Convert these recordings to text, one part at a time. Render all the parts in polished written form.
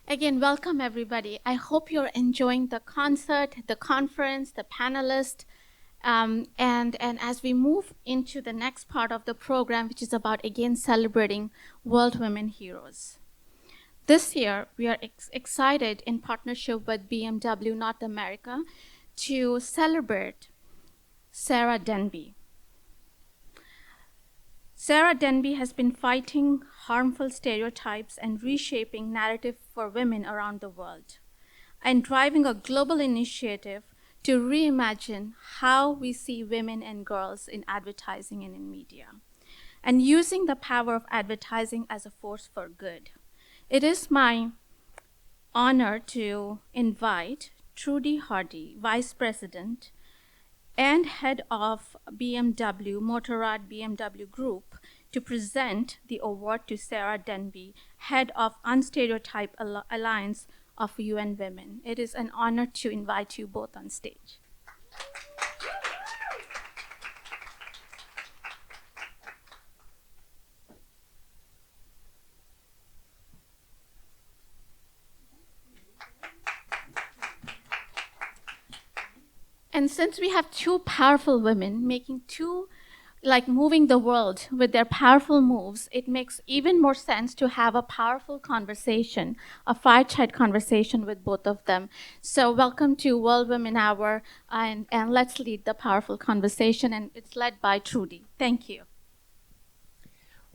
Again, welcome everybody. I hope you're enjoying the concert, the conference, the panelists, and as we move into the next part of the program, which is about again celebrating World Women Heroes. This year, we are excited in partnership with BMW North America to celebrate Sara Denby. Sara Denby has been fighting harmful stereotypes and reshaping narrative for women around the world, and driving a global initiative to reimagine how we see women and girls in advertising and in media, and using the power of advertising as a force for good. It is my honor to invite Trudy Hardy, Vice President and Head of BMW, Motorrad BMW Group, to present the award to Sara Denby, Head of Unstereotype Alliance of UN Women. It is an honor to invite you both on stage. And since we have two powerful women moving the world with their powerful moves, it makes even more sense to have a powerful conversation, a fireside conversation with both of them. So welcome to World Women Hour, and let's lead the powerful conversation, and it's led by Trudy. Thank you.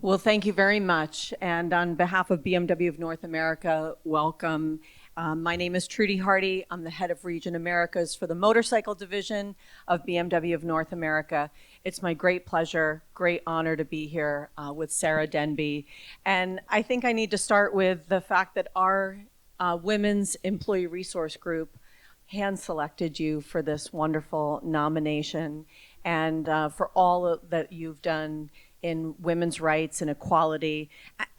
Well, thank you very much. And on behalf of BMW of North America, welcome. My name is Trudy Hardy. I'm the head of Region Americas for the motorcycle division of BMW of North America. It's my great pleasure, great honor to be here with Sara Denby. And I think I need to start with the fact that our Women's Employee Resource Group hand-selected you for this wonderful nomination and for all that you've done in women's rights and equality.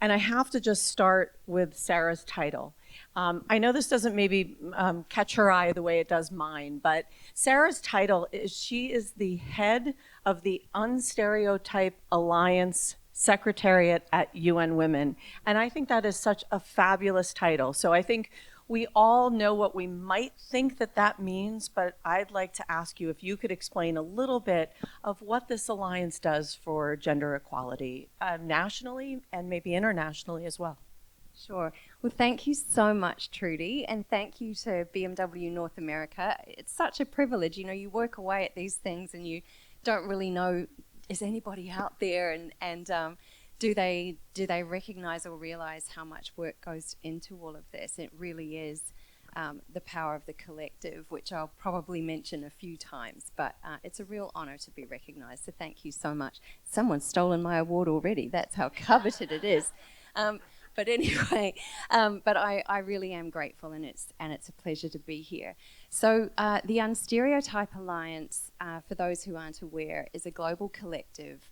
And I have to just start with Sara's title. I know this doesn't maybe catch her eye the way it does mine, but Sara's title is she is the head of the Unstereotype Alliance Secretariat at UN Women. And I think that is such a fabulous title. So I think we all know what we might think that that means, but I'd like to ask you if you could explain a little bit of what this alliance does for gender equality nationally and maybe internationally as well. Sure. Well, thank you so much, Trudy, and thank you to BMW North America. It's such a privilege. You know, you work away at these things and you don't really know, is anybody out there, and do they recognize or realize how much work goes into all of this? It really is the power of the collective, which I'll probably mention a few times, but it's a real honor to be recognized. So thank you so much. Someone's stolen my award already. That's how coveted it is. But anyway, but I really am grateful, and it's a pleasure to be here. So the Unstereotype Alliance, for those who aren't aware, is a global collective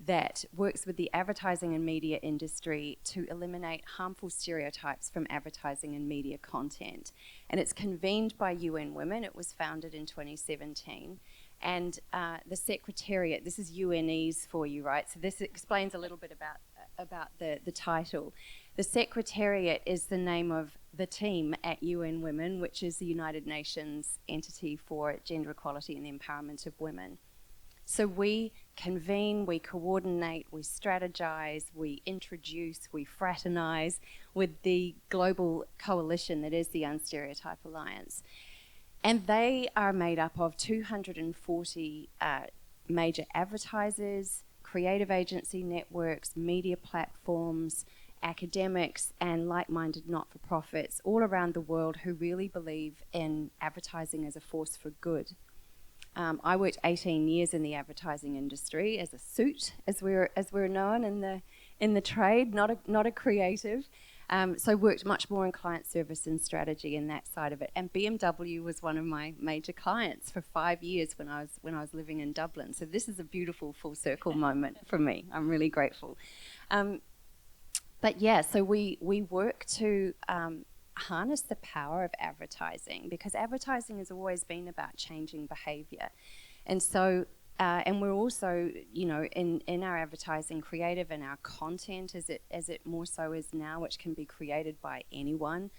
that works with the advertising and media industry to eliminate harmful stereotypes from advertising and media content. And it's convened by UN Women. It was founded in 2017. And the Secretariat, this is UNEs for you, right? So this explains a little bit about the title. The Secretariat is the name of the team at UN Women, which is the United Nations entity for gender equality and the empowerment of women. So we convene, we coordinate, we strategize, we introduce, we fraternize with the global coalition that is the Unstereotype Alliance. And they are made up of 240 major advertisers, creative agency networks, media platforms, academics, and like-minded not-for-profits all around the world who really believe in advertising as a force for good. I worked 18 years in the advertising industry as a suit, as we're known in the trade, not a creative. So worked much more in client service and strategy and that side of it. And BMW was one of my major clients for 5 years when I was living in Dublin. So this is a beautiful full circle moment for me. I'm really grateful. But yeah, so we work to harness the power of advertising, because advertising has always been about changing behavior. And so, and we're also, you know, in our advertising creative and our content as it more so is now, which can be created by anyone.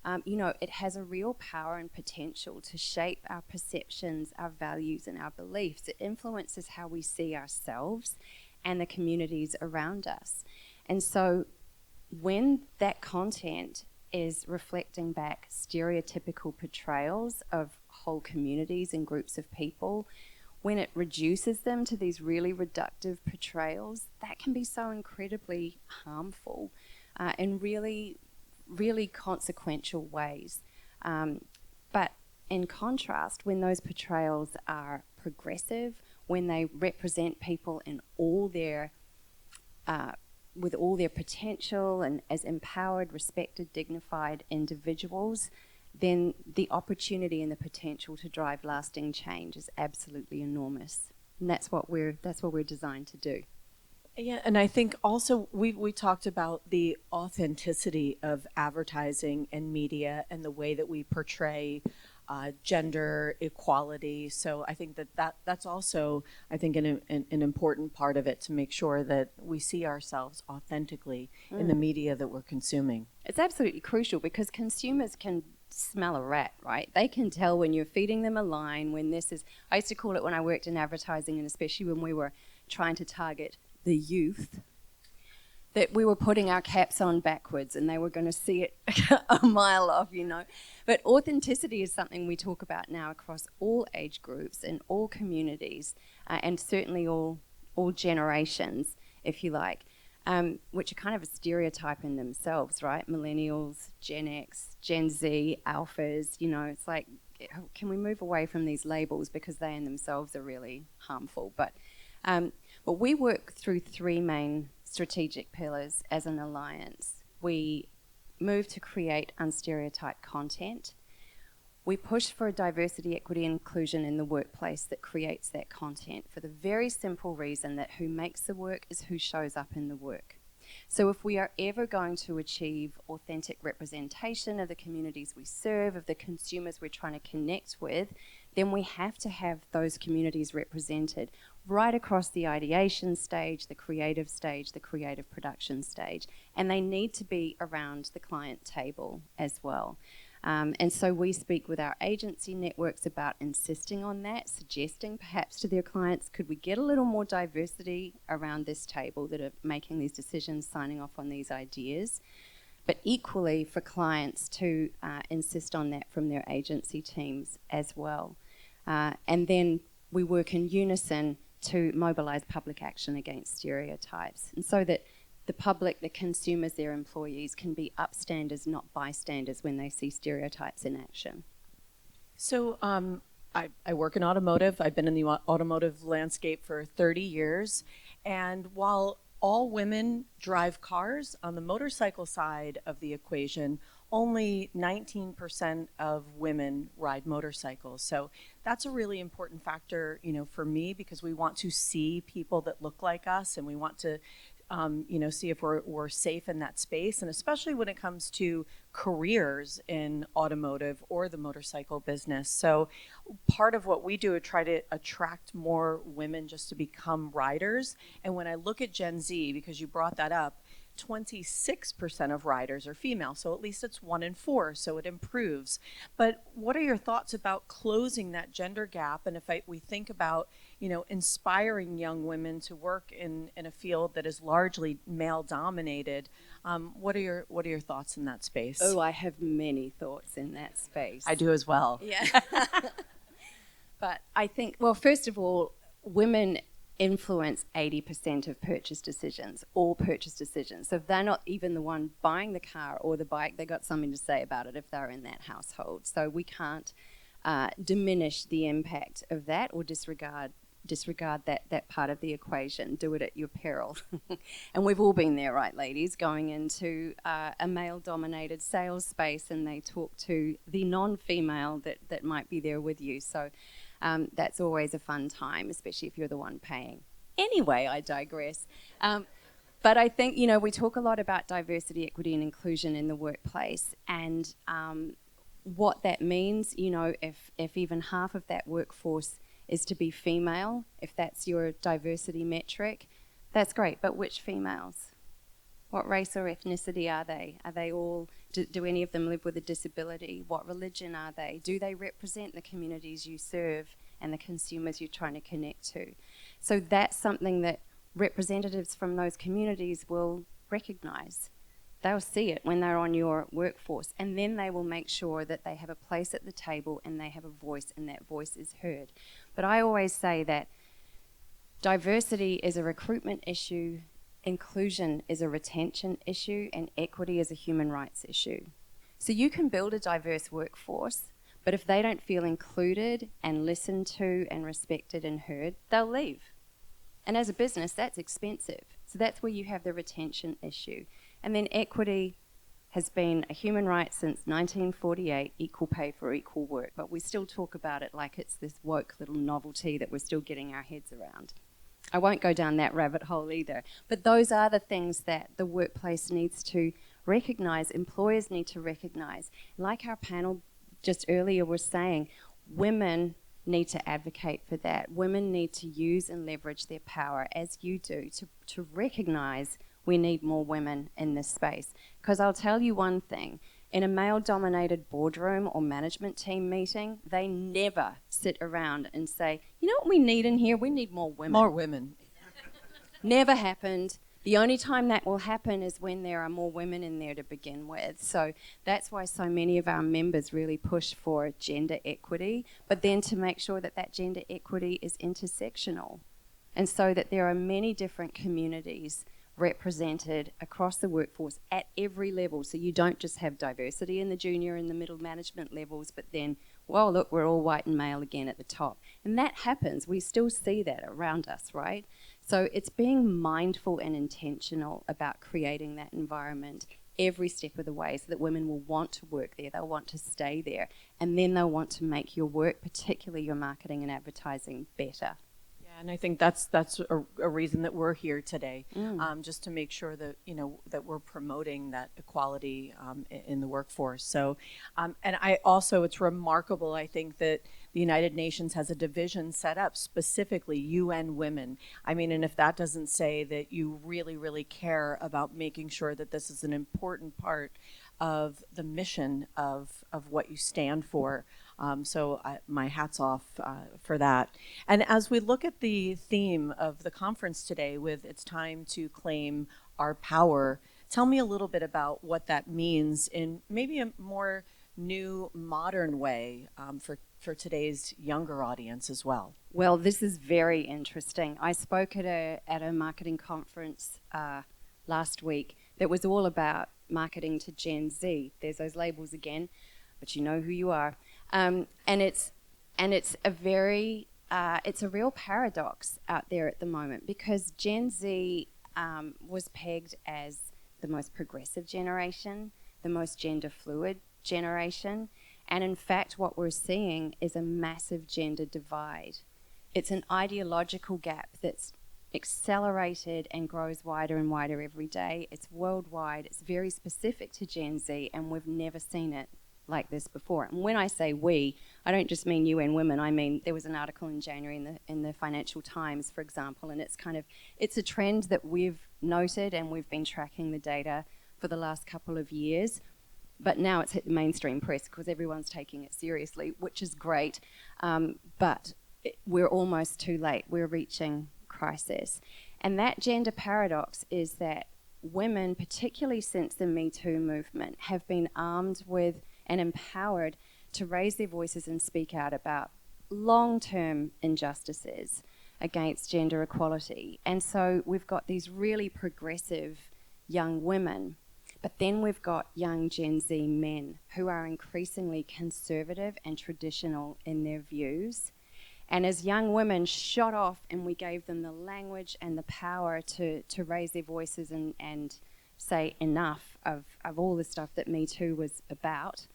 it has a real power and potential to shape our perceptions, our values, and our beliefs. It influences how we see ourselves and the communities around us. And so when that content is reflecting back stereotypical portrayals of whole communities and groups of people, when it reduces them to these really reductive portrayals, that can be so incredibly harmful in really, really consequential ways. But in contrast, when those portrayals are progressive, when they represent people in all their with all their potential and as empowered, respected, dignified individuals, then the opportunity and the potential to drive lasting change is absolutely enormous. And that's what we're designed to do. Yeah, and I think also we talked about the authenticity of advertising and media and the way that we portray gender equality. So I think that's also, I think, an important part of it, to make sure that we see ourselves authentically in the media that we're consuming. It's absolutely crucial, because consumers can smell a rat, right? They can tell when you're feeding them a line, when this is, I used to call it when I worked in advertising, and especially when we were trying to target the youth, that we were putting our caps on backwards and they were going to see it a mile off, But authenticity is something we talk about now across all age groups and all communities, and certainly all generations, if you like, which are kind of a stereotype in themselves, right? Millennials, Gen X, Gen Z, alphas, it's like, can we move away from these labels, because they in themselves are really harmful. But we work through three main strategic pillars as an alliance. We move to create unstereotyped content. We push for diversity, equity, and inclusion in the workplace that creates that content, for the very simple reason that who makes the work is who shows up in the work. So if we are ever going to achieve authentic representation of the communities we serve, of the consumers we're trying to connect with, then we have to have those communities represented right across the ideation stage, the creative production stage, and they need to be around the client table as well. And so we speak with our agency networks about insisting on that, suggesting perhaps to their clients, could we get a little more diversity around this table that are making these decisions, signing off on these ideas, but equally for clients to insist on that from their agency teams as well. And then we work in unison to mobilise public action against stereotypes, and so that the public, the consumers, their employees can be upstanders, not bystanders, when they see stereotypes in action. So I work in automotive. I've been in the automotive landscape for 30 years. And while all women drive cars, on the motorcycle side of the equation, only 19% of women ride motorcycles. So that's a really important factor, for me, because we want to see people that look like us, and we want to see if we're safe in that space, and especially when it comes to careers in automotive or the motorcycle business. So part of what we do is try to attract more women just to become riders. And when I look at Gen Z, because you brought that up, 26% of riders are female, so at least it's 1 in 4, so it improves. But what are your thoughts about closing that gender gap? And if we think about, inspiring young women to work in a field that is largely male dominated, what are your thoughts in that space? Oh, I have many thoughts in that space. I do as well. Yeah. But I think, well, first of all, women influence 80% of purchase decisions, all purchase decisions. So if they're not even the one buying the car or the bike, they got something to say about it if they're in that household. So we can't diminish the impact of that or disregard that part of the equation. Do it at your peril. And we've all been there, right, ladies, going into a male-dominated sales space, and they talk to the non-female that might be there with you. So that's always a fun time, especially if you're the one paying. Anyway, I digress. But I think, we talk a lot about diversity, equity, and inclusion in the workplace, and what that means, if even half of that workforce is to be female, if that's your diversity metric, that's great. But which females? What race or ethnicity are they? Are they all, do any of them live with a disability? What religion are they? Do they represent the communities you serve and the consumers you're trying to connect to? So that's something that representatives from those communities will recognize. They'll see it when they're on your workforce, and then they will make sure that they have a place at the table and they have a voice, and that voice is heard. But I always say that diversity is a recruitment issue, inclusion is a retention issue, and equity is a human rights issue. So you can build a diverse workforce, but if they don't feel included and listened to and respected and heard, they'll leave. And as a business, that's expensive. So that's where you have the retention issue. And then equity has been a human right since 1948, equal pay for equal work. But we still talk about it like it's this woke little novelty that we're still getting our heads around. I won't go down that rabbit hole either. But those are the things that the workplace needs to recognize, employers need to recognize. Like our panel just earlier was saying, women need to advocate for that. Women need to use and leverage their power, as you do, to recognize we need more women in this space. Because I'll tell you one thing, in a male-dominated boardroom or management team meeting, they never sit around and say, you know what we need in here? We need more women. More women. Never happened. The only time that will happen is when there are more women in there to begin with. So that's why so many of our members really push for gender equity, but then to make sure that that gender equity is intersectional. And so that there are many different communities represented across the workforce at every level. So you don't just have diversity in the junior and the middle management levels, but then, well, look, we're all white and male again at the top. And that happens. We still see that around us, right? So it's being mindful and intentional about creating that environment every step of the way so that women will want to work there, they'll want to stay there, and then they'll want to make your work, particularly your marketing and advertising, better. And I think that's a reason that we're here today, just to make sure that that we're promoting that equality in the workforce. So, and I also, it's remarkable. I think that the United Nations has a division set up specifically UN Women. I mean, and if that doesn't say that you really, really care about making sure that this is an important part of the mission of what you stand for. So my hat's off for that. And as we look at the theme of the conference today with It's Time to Claim Our Power, tell me a little bit about what that means in maybe a more new, modern way for today's younger audience as well. Well, this is very interesting. I spoke at a marketing conference last week that was all about marketing to Gen Z. There's those labels again, but you know who you are. And it's a very it's a real paradox out there at the moment, because Gen Z was pegged as the most progressive generation, the most gender fluid generation, and in fact what we're seeing is a massive gender divide. It's an ideological gap that's accelerated and grows wider and wider every day. It's worldwide, it's very specific to Gen Z, and we've never seen it like this before. And when I say we, I don't just mean UN Women. I mean, there was an article in January in the Financial Times, for example, and it's a trend that we've noted, and we've been tracking the data for the last couple of years. But now it's hit the mainstream press because everyone's taking it seriously, which is great. But we're almost too late. We're reaching crisis. And that gender paradox is that women, particularly since the Me Too movement, have been armed with and empowered to raise their voices and speak out about long-term injustices against gender equality. And so we've got these really progressive young women, but then we've got young Gen Z men who are increasingly conservative and traditional in their views. And as young women shot off and we gave them the language and the power to raise their voices and say enough of all the stuff that Me Too was about,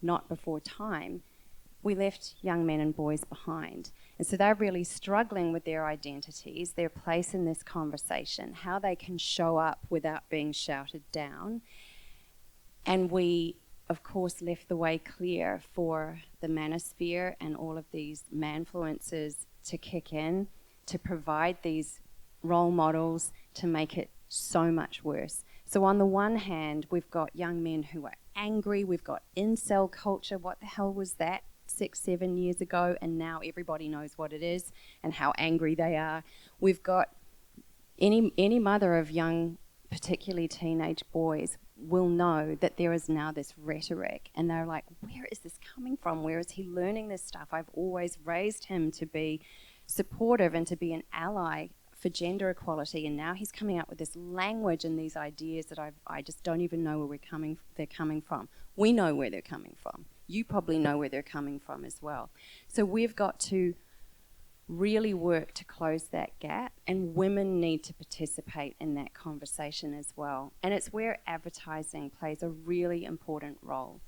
not before time, we left young men and boys behind. And so they're really struggling with their identities, their place in this conversation, how they can show up without being shouted down. And we, of course, left the way clear for the manosphere and all of these manfluencers to kick in, to provide these role models, to make it so much worse. So on the one hand, we've got young men who are angry. We've got incel culture. What the hell was that 6-7 years ago? And now everybody knows what it is and how angry they are. We've got any mother of young, particularly teenage boys, will know that there is now this rhetoric, and they're like, where is this coming from? Where is he learning this stuff? I've always raised him to be supportive and to be an ally for gender equality, and now he's coming out with this language and these ideas that I just don't even know where they're coming from. We know where they're coming from. You probably know where they're coming from as well. So we've got to really work to close that gap, and women need to participate in that conversation as well. And it's where advertising plays a really important role.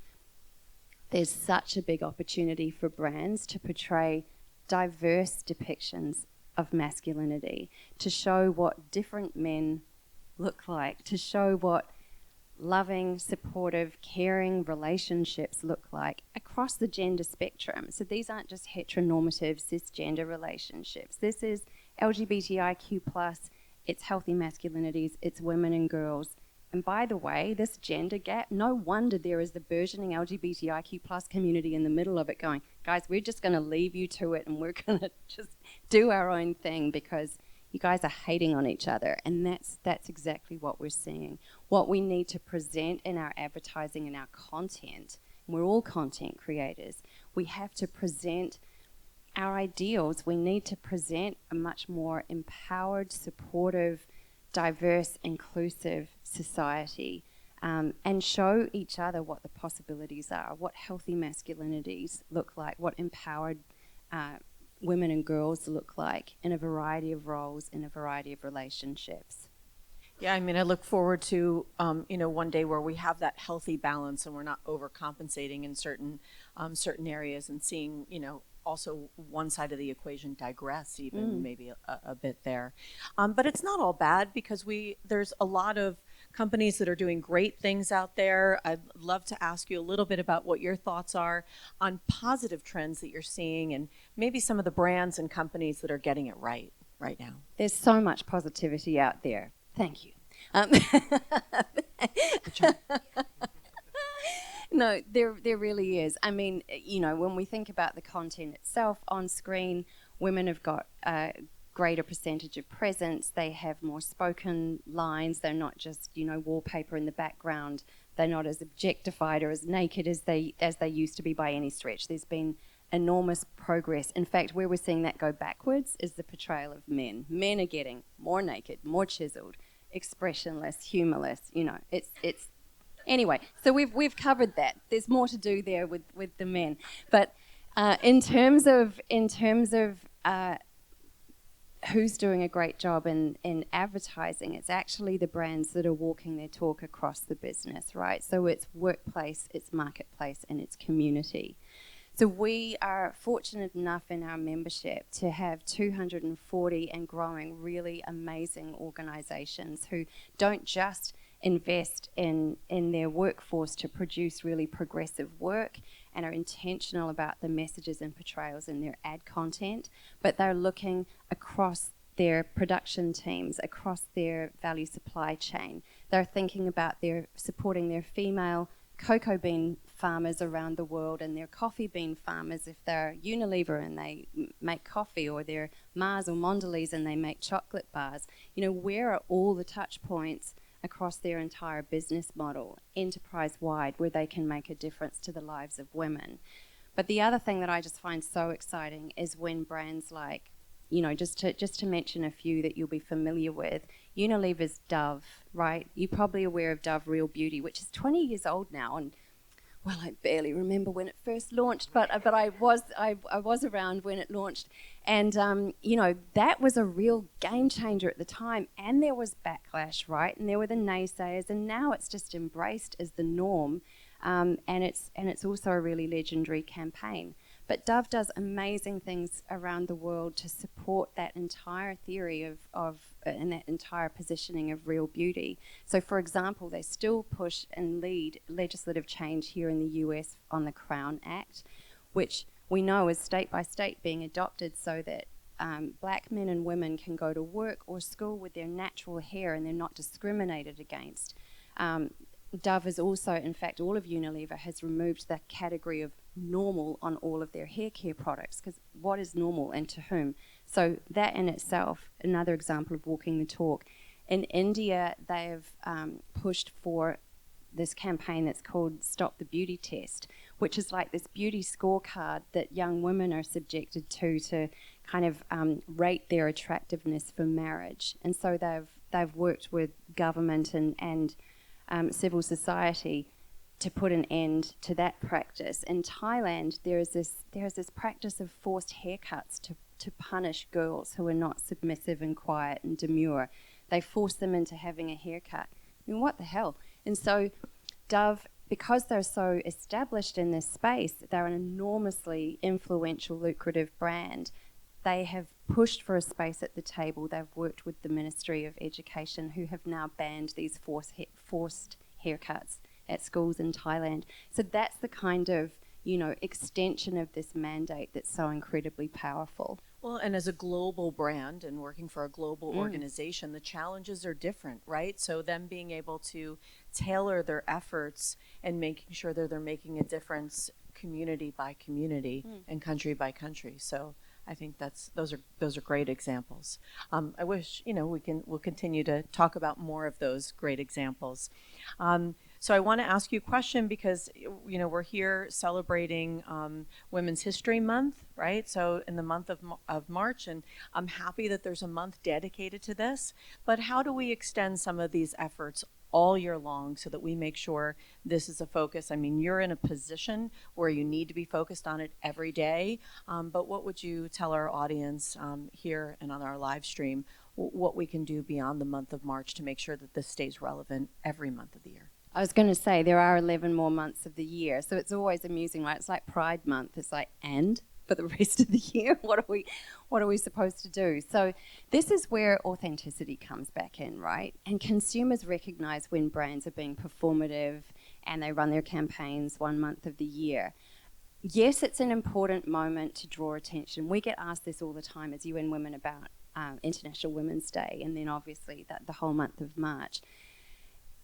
There's such a big opportunity for brands to portray diverse depictions of masculinity, to show what different men look like, to show what loving, supportive, caring relationships look like across the gender spectrum. So these aren't just heteronormative cisgender relationships. This is LGBTIQ+, it's healthy masculinities, it's women and girls. And by the way, this gender gap, no wonder there is the burgeoning LGBTIQ+ community in the middle of it going, guys, we're just going to leave you to it and we're going to just do our own thing because you guys are hating on each other. And that's exactly what we're seeing. What we need to present in our advertising and our content, and we're all content creators, we have to present our ideals. We need to present a much more empowered, supportive, diverse, inclusive society, and show each other what the possibilities are, what healthy masculinities look like, what empowered women and girls look like in a variety of roles, in a variety of relationships. Yeah, I mean, I look forward to, one day where we have that healthy balance and we're not overcompensating in certain areas, and seeing, also one side of the equation digress even maybe a bit there. But it's not all bad, because there's a lot of companies that are doing great things out there. I'd love to ask you a little bit about what your thoughts are on positive trends that you're seeing, and maybe some of the brands and companies that are getting it right now. There's so much positivity out there. Thank you. No, there really is. I mean, when we think about the content itself on screen, women have got a greater percentage of presence. They have more spoken lines. They're not just, wallpaper in the background. They're not as objectified or as naked as they used to be by any stretch. There's been enormous progress. In fact, where we're seeing that go backwards is the portrayal of men. Men are getting more naked, more chiseled, expressionless, humorless. It's anyway. So we've covered that. There's more to do there with the men. But in terms of who's doing a great job in advertising, it's actually the brands that are walking their talk across the business, right? So it's workplace, it's marketplace, and it's community. So we are fortunate enough in our membership to have 240 and growing really amazing organizations who don't just invest in their workforce to produce really progressive work and are intentional about the messages and portrayals in their ad content, but they're looking across their production teams, across their value supply chain. They're thinking about supporting their female cocoa bean farmers around the world, and their coffee bean farmers if they're Unilever and they make coffee, or they're Mars or Mondelez and they make chocolate bars. Where are all the touch points across their entire business model, enterprise-wide, where they can make a difference to the lives of women? But the other thing that I just find so exciting is when brands like, just to mention a few that you'll be familiar with, Unilever's Dove, right? You're probably aware of Dove Real Beauty, which is 20 years old now, and well, I barely remember when it first launched, but I was around when it launched, and that was a real game changer at the time, and there was backlash, right? And there were the naysayers, and now it's just embraced as the norm, and it's also a really legendary campaign. But Dove does amazing things around the world to support that entire theory of and that entire positioning of real beauty. So, for example, they still push and lead legislative change here in the US on the Crown Act, which we know is state by state being adopted so that black men and women can go to work or school with their natural hair and they're not discriminated against. Dove has also, in fact, all of Unilever has removed the category of normal on all of their hair care products, because what is normal and to whom? So that in itself, another example of walking the talk. In India, they have pushed for this campaign that's called Stop the Beauty Test, which is like this beauty scorecard that young women are subjected to kind of rate their attractiveness for marriage. And so they've worked with government and civil society to put an end to that practice. In Thailand, there is this practice of forced haircuts to punish girls who are not submissive and quiet and demure. They force them into having a haircut. I mean, what the hell? And so Dove, because they're so established in this space, they're an enormously influential, lucrative brand. They have pushed for a space at the table. They've worked with the Ministry of Education, who have now banned these forced haircuts at schools in Thailand. So that's the kind of, extension of this mandate that's so incredibly powerful. Well, and as a global brand and working for a global organization, the challenges are different, right? So them being able to tailor their efforts and making sure that they're making a difference community by community and country by country. So I think those are great examples. I wish we'll continue to talk about more of those great examples. So I want to ask you a question because we're here celebrating Women's History Month, right? So in the month of March, and I'm happy that there's a month dedicated to this. But how do we extend some of these efforts all year long so that we make sure this is a focus? I mean, you're in a position where you need to be focused on it every day, but what would you tell our audience here and on our live stream what we can do beyond the month of March to make sure that this stays relevant every month of the year? I was going to say there are 11 more months of the year, so it's always amusing, right? It's like Pride Month. It's like, and for the rest of the year, what are we supposed to do? So this is where authenticity comes back in, right? And consumers recognize when brands are being performative and they run their campaigns 1 month of the year. Yes, it's an important moment to draw attention. We get asked this all the time as UN Women about International Women's Day, and then obviously the whole month of March.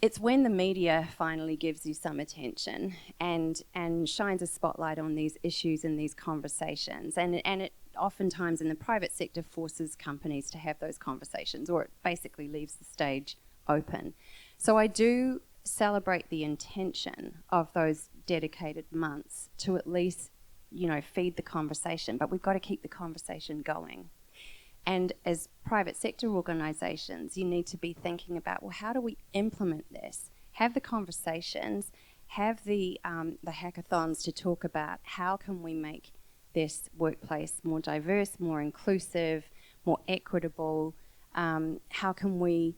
It's when the media finally gives you some attention and shines a spotlight on these issues and these conversations. And it oftentimes in the private sector forces companies to have those conversations, or it basically leaves the stage open. So I do celebrate the intention of those dedicated months to at least, feed the conversation, but we've got to keep the conversation going. And as private sector organisations, you need to be thinking about, well, how do we implement this? Have the conversations, have the hackathons to talk about how can we make this workplace more diverse, more inclusive, more equitable? How can we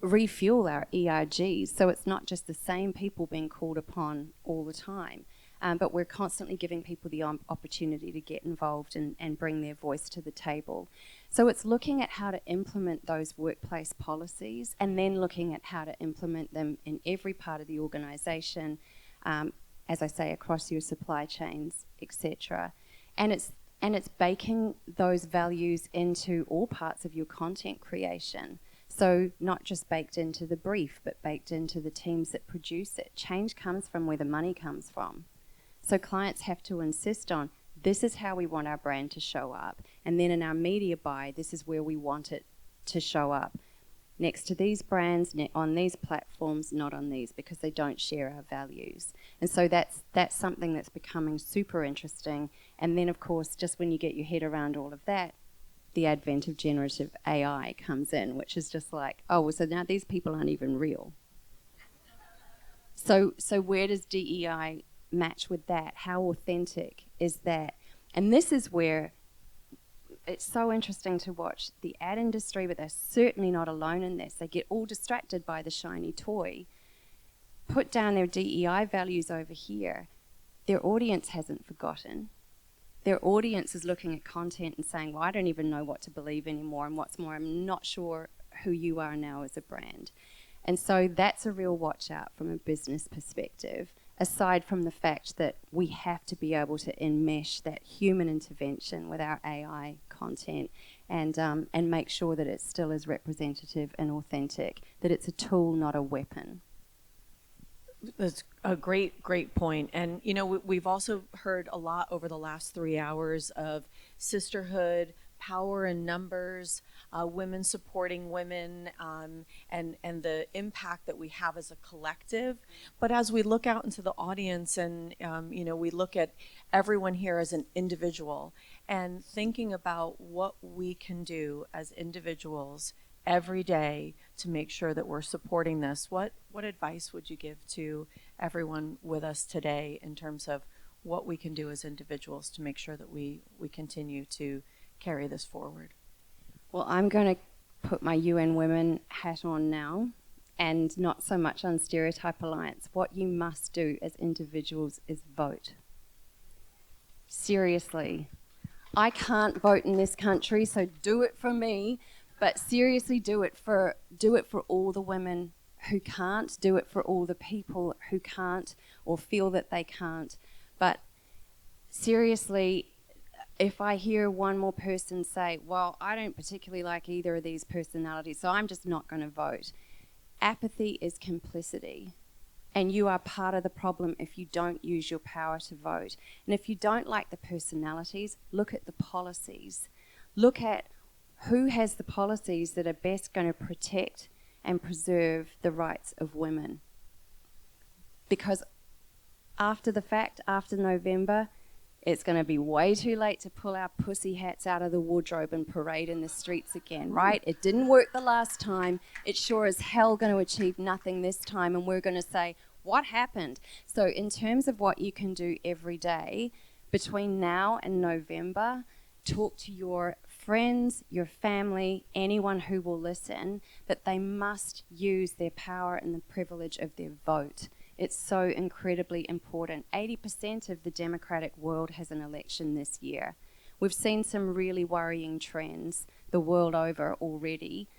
refuel our ERGs so it's not just the same people being called upon all the time? But we're constantly giving people the opportunity to get involved and bring their voice to the table. So it's looking at how to implement those workplace policies and then looking at how to implement them in every part of the organisation, as I say, across your supply chains, etc. And it's baking those values into all parts of your content creation. So not just baked into the brief, but baked into the teams that produce it. Change comes from where the money comes from. So clients have to insist on, this is how we want our brand to show up. And then in our media buy, this is where we want it to show up. Next to these brands, on these platforms, not on these, because they don't share our values. And so that's something that's becoming super interesting. And then, of course, just when you get your head around all of that, the advent of generative AI comes in, which is just like, oh, well, so now these people aren't even real. So where does DEI match with that? How authentic is that? And this is where it's so interesting to watch the ad industry, but they're certainly not alone in this. They get all distracted by the shiny toy, put down their DEI values over here. Their audience hasn't forgotten. Their audience is looking at content and saying, well, I don't even know what to believe anymore, and what's more, I'm not sure who you are now as a brand. And so that's a real watch out from a business perspective, aside from the fact that we have to be able to enmesh that human intervention with our AI content and make sure that it still is representative and authentic, that it's a tool, not a weapon. That's a great point. And, you know, we've also heard a lot over the last 3 hours of sisterhood, power in numbers, women supporting women, and the impact that we have as a collective. But as we look out into the audience and, you know, we look at everyone here as an individual and thinking about what we can do as individuals every day to make sure that we're supporting this, what advice would you give to everyone with us today in terms of what we can do as individuals to make sure that we continue to carry this forward? Well, I'm going to put my UN Women hat on now, and not so much on Stereotype Alliance. What you must do as individuals is vote. Seriously. I can't vote in this country, so do it for me. But seriously, do it for all the women who can't, do it for all the people who can't or feel that they can't. But seriously, if I hear one more person say, well, I don't particularly like either of these personalities, so I'm just not going to vote. Apathy is complicity. And you are part of the problem if you don't use your power to vote. And if you don't like the personalities, look at the policies. Look at who has the policies that are best going to protect and preserve the rights of women. Because after the fact, after November, it's going to be way too late to pull our pussy hats out of the wardrobe and parade in the streets again, right? It didn't work the last time. It's sure as hell going to achieve nothing this time, and we're going to say, what happened? So in terms of what you can do every day, between now and November, talk to your friends, your family, anyone who will listen, that they must use their power and the privilege of their vote. It's so incredibly important. 80% of the democratic world has an election this year. We've seen some really worrying trends the world over already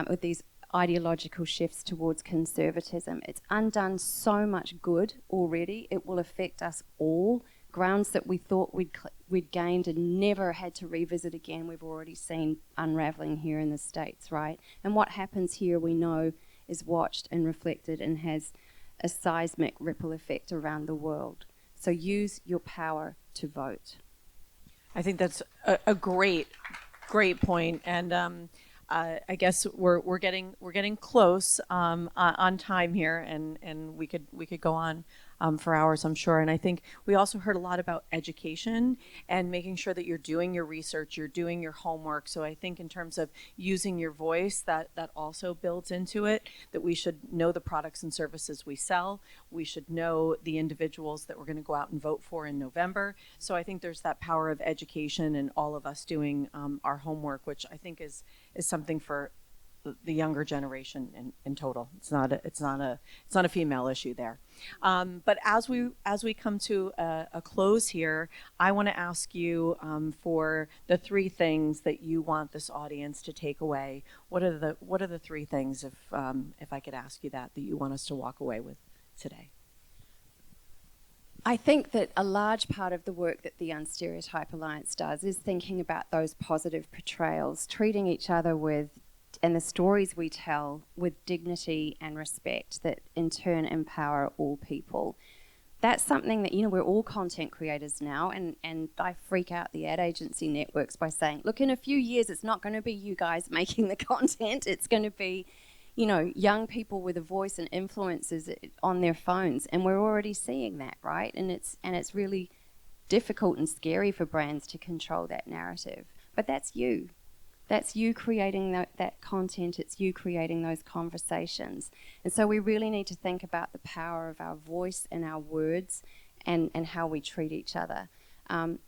with these ideological shifts towards conservatism. It's undone so much good already. It will affect us all. Grounds that we thought we'd gained and never had to revisit again, we've already seen unraveling here in the States, right? And what happens here, we know, is watched and reflected and has a seismic ripple effect around the world. So use your power to vote. I think that's a great point, and I guess we're getting close on time here, and we could go on for hours, I'm sure. And I think we also heard a lot about education and making sure that you're doing your research, you're doing your homework. So I think in terms of using your voice, that also builds into it, that we should know the products and services we sell. We should know the individuals that we're going to go out and vote for in November. So I think there's that power of education and all of us doing our homework, which I think is something for the younger generation in total. It's not a female issue there. But as we come to a close here, I want to ask you for the three things that you want this audience to take away. What are the three things, if I could ask you that you want us to walk away with today? I think that a large part of the work that the Unstereotype Alliance does is thinking about those positive portrayals, treating each other with, and the stories we tell with dignity and respect that in turn empower all people. That's something that, we're all content creators now, and I freak out the ad agency networks by saying, look, in a few years, it's not going to be you guys making the content. It's going to be, young people with a voice and influences on their phones. And we're already seeing that, right? And it's really difficult and scary for brands to control that narrative. But that's you. That's you creating that content. It's you creating those conversations. And so we really need to think about the power of our voice and our words and how we treat each other. And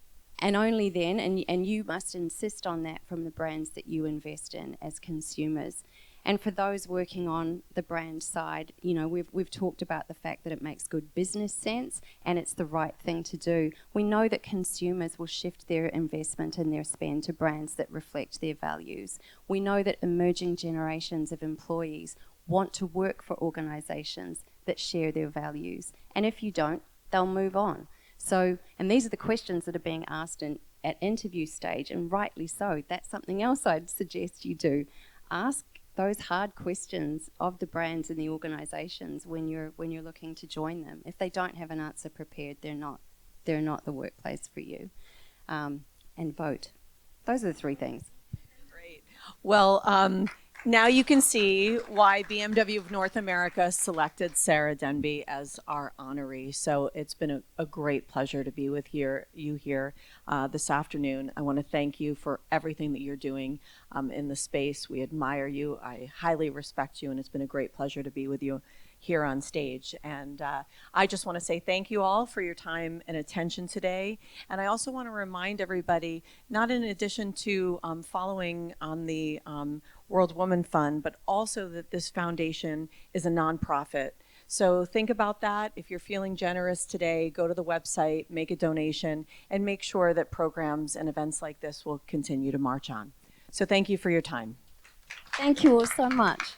only then, and you must insist on that from the brands that you invest in as consumers. And for those working on the brand side, we've talked about the fact that it makes good business sense and it's the right thing to do. We know that consumers will shift their investment and their spend to brands that reflect their values. We know that emerging generations of employees want to work for organisations that share their values. And if you don't, they'll move on. So, and these are the questions that are being asked at interview stage, and rightly so. That's something else I'd suggest you do. Ask those hard questions of the brands and the organizations when you're looking to join them. If they don't have an answer prepared, they're not the workplace for you. And vote. Those are the three things. Great. Well, now you can see why BMW of North America selected Sara Denby as our honoree. So it's been a great pleasure to be with you here this afternoon. I want to thank you for everything that you're doing in the space. We admire you. I highly respect you, and it's been a great pleasure to be with you here on stage. And I just want to say thank you all for your time and attention today. And I also want to remind everybody, not in addition to following on the World Woman Fund, but also that this foundation is a nonprofit. So think about that. If you're feeling generous today, go to the website, make a donation, and make sure that programs and events like this will continue to march on. So thank you for your time. Thank you all so much.